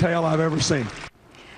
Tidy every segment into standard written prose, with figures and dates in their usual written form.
tale I've ever seen.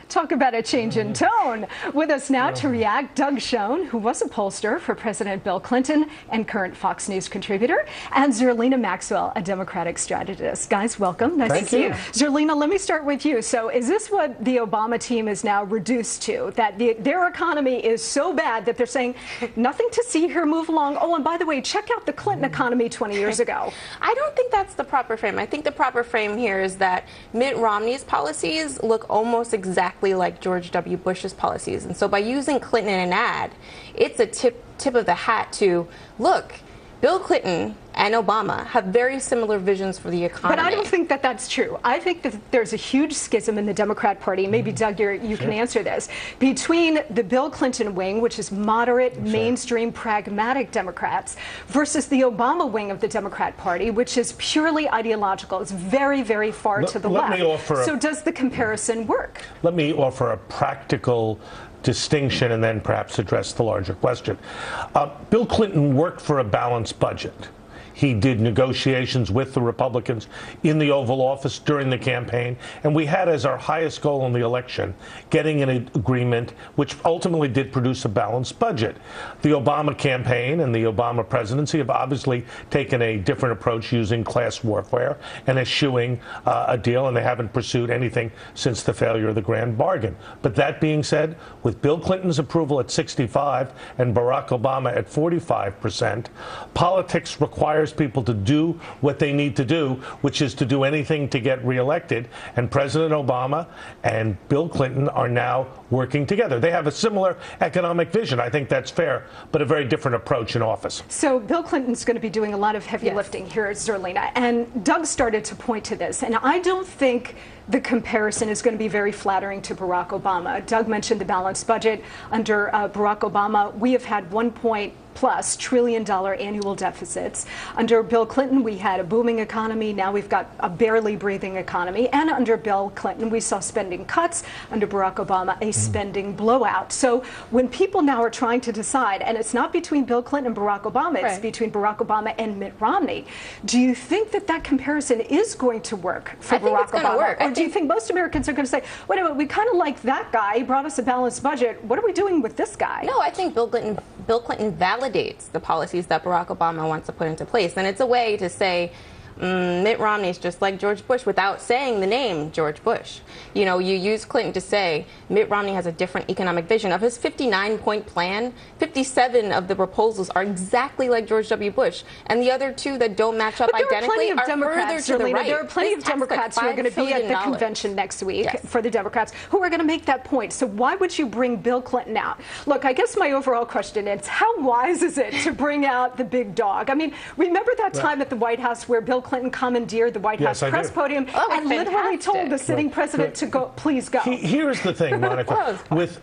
Talk about a change in tone. With us now to react, Doug Schoen, who was a pollster for President Bill Clinton and current Fox News contributor, and Zerlina Maxwell, a Democratic strategist. Guys, welcome. Nice to see you. Zerlina, let me start with you. So is this what the Obama team is now reduced to, that their economy is so bad that they're saying, nothing to see here, move along? Oh, and by the way, check out the Clinton economy 20 years ago. I don't think that's the proper frame. I think the proper frame here is that Mitt Romney's policies look almost exactly like George W. Bush's policies. And so by using Clinton in an ad, it's a tip of the hat to, look, Bill Clinton and Obama have very similar visions for the economy. But I don't think that that's true. I think that there's a huge schism in the Democrat Party. Maybe, Doug, you can answer this. Between the Bill Clinton wing, which is moderate, mainstream, pragmatic Democrats, versus the Obama wing of the Democrat Party, which is purely ideological. It's very, very far to the left. So does the comparison work? Let me offer a practical distinction and then perhaps address the larger question. Bill Clinton worked for a balanced budget. He did negotiations with the Republicans in the Oval Office during the campaign, and we had as our highest goal in the election getting an agreement which ultimately did produce a balanced budget. The Obama campaign and the Obama presidency have obviously taken a different approach using class warfare and eschewing a deal, and they haven't pursued anything since the failure of the grand bargain. But that being said, with Bill Clinton's approval at 65 and Barack Obama at 45%, politics requires people to do what they need to do, which is to do anything to get reelected. And President Obama and Bill Clinton are now working together. They have a similar economic vision. I think that's fair, but a very different approach in office. So Bill Clinton's going to be doing a lot of heavy lifting here at Zerlina. And Doug started to point to this. And I don't think the comparison is going to be very flattering to Barack Obama. Doug mentioned the balanced budget. Under Barack Obama, we have had $1+ trillion annual deficits. Under Bill Clinton, we had a booming economy. Now we've got a barely breathing economy. And under Bill Clinton, we saw spending cuts. Under Barack Obama, a spending blowout. So when people now are trying to decide, and it's not between Bill Clinton and Barack Obama, it's between Barack Obama and Mitt Romney, do you think that that comparison is going to work for Barack Obama? Or do you think most Americans are going to say, wait a minute, we kind of like that guy. He brought us a balanced budget. What are we doing with this guy? No, I think Bill Clinton validates the policies that Barack Obama wants to put into place. And it's a way to say, Mitt Romney is just like George Bush without saying the name George Bush. You know, you use Clinton to say Mitt Romney has a different economic vision. Of his 59-point plan, 57 of the proposals are exactly like George W. Bush. And the other two that don't match up identically are further to the right. There are plenty of Democrats who are going to be at the convention next week for the Democrats who are going to make that point. So why would you bring Bill Clinton out? Look, I guess my overall question is, how wise is it to bring out the big dog? I mean, remember that time at the White House where Bill Clinton commandeered the White House press podium and literally told the sitting president to go, please go. Here's the thing, Monica. With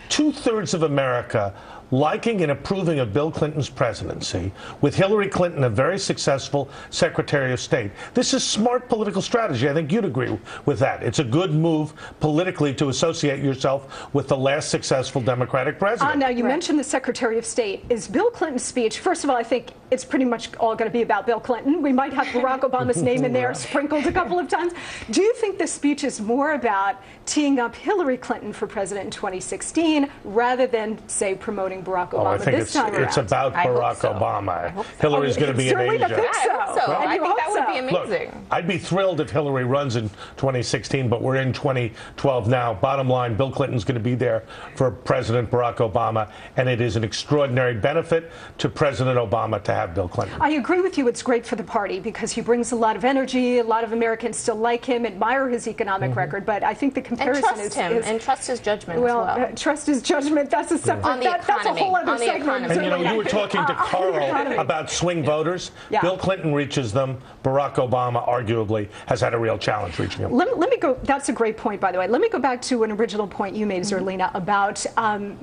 2/3 of America liking and approving of Bill Clinton's presidency, with Hillary Clinton a very successful Secretary of State. This is smart political strategy. I think you'd agree with that. It's a good move politically to associate yourself with the last successful Democratic president. Now, you mentioned the Secretary of State. Is Bill Clinton's speech, first of all, I think it's pretty much all going to be about Bill Clinton. We might have Barack Obama's name in there sprinkled a couple of times. Do you think the speech is more about teeing up Hillary Clinton for president in 2016 rather than, say, promoting Barack Obama I think it's about Barack Obama. Hillary's going to be in Asia. I think so. I think that would be amazing. Look, I'd be thrilled if Hillary runs in 2016, but we're in 2012 now. Bottom line, Bill Clinton's going to be there for President Barack Obama, and it is an extraordinary benefit to President Obama to have Bill Clinton. I agree with you. It's great for the party because he brings a lot of energy. A lot of Americans still like him, admire his economic record, but I think the comparison and trust his judgment as well. Trust his judgment. That's a separate. That's a whole other segment. And you know, you were talking to Carl about swing voters. Bill Clinton reaches them. Barack Obama, arguably, has had a real challenge reaching them. Let me go. That's a great point, by the way. Let me go back to an original point you made, Zerlina, about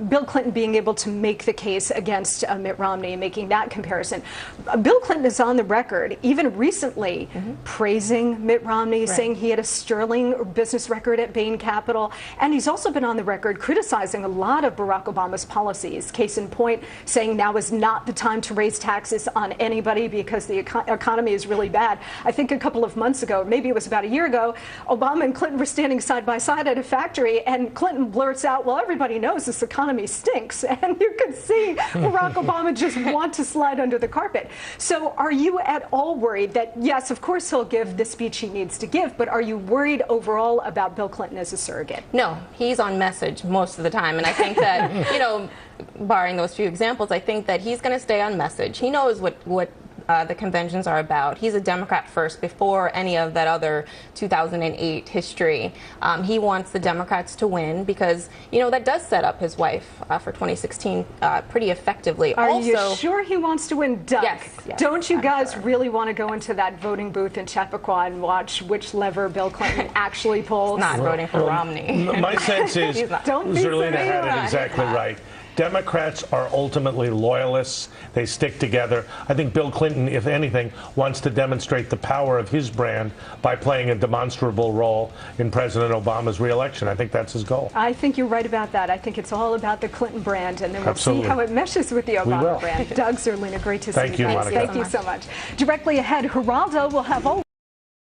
Bill Clinton being able to make the case against Mitt Romney and making that comparison. Bill Clinton is on the record, even recently, praising Mitt Romney, saying he had a sterling business record at Bain Capital, and he's also been on the record criticizing criticizing a lot of Barack Obama's policies. Case in point, saying now is not the time to raise taxes on anybody because the economy is really bad. I think a couple of months ago, maybe it was about a year ago, Obama and Clinton were standing side by side at a factory, and Clinton blurts out, well, everybody knows this economy stinks. And you could see Barack Obama just want to slide under the carpet. So are you at all worried that, yes, of course he'll give the speech he needs to give, but are you worried overall about Bill Clinton as a surrogate? No, he's on message most of the time. And I think that, you know, barring those few examples, I think that he's going to stay on message. He knows what the conventions are about. He's a Democrat first before any of that other 2008 history. He wants the Democrats to win because, you know, that does set up his wife for 2016 pretty effectively. Are you sure he wants to win, Doug? Yes. Don't you guys really want to go into that voting booth in Chappaqua and watch which lever Bill Clinton actually pulls? Not voting for Romney. My sense is Zerlina had it exactly right. Democrats are ultimately loyalists. They stick together. I think Bill Clinton, if anything, wants to demonstrate the power of his brand by playing a demonstrable role in President Obama's reelection. I think that's his goal. I think you're right about that. I think it's all about the Clinton brand, and then we'll see how it meshes with the Obama brand. Doug Zerlina, great to see you. Thank you, Monica. Thank you so much. Directly ahead, Geraldo will have all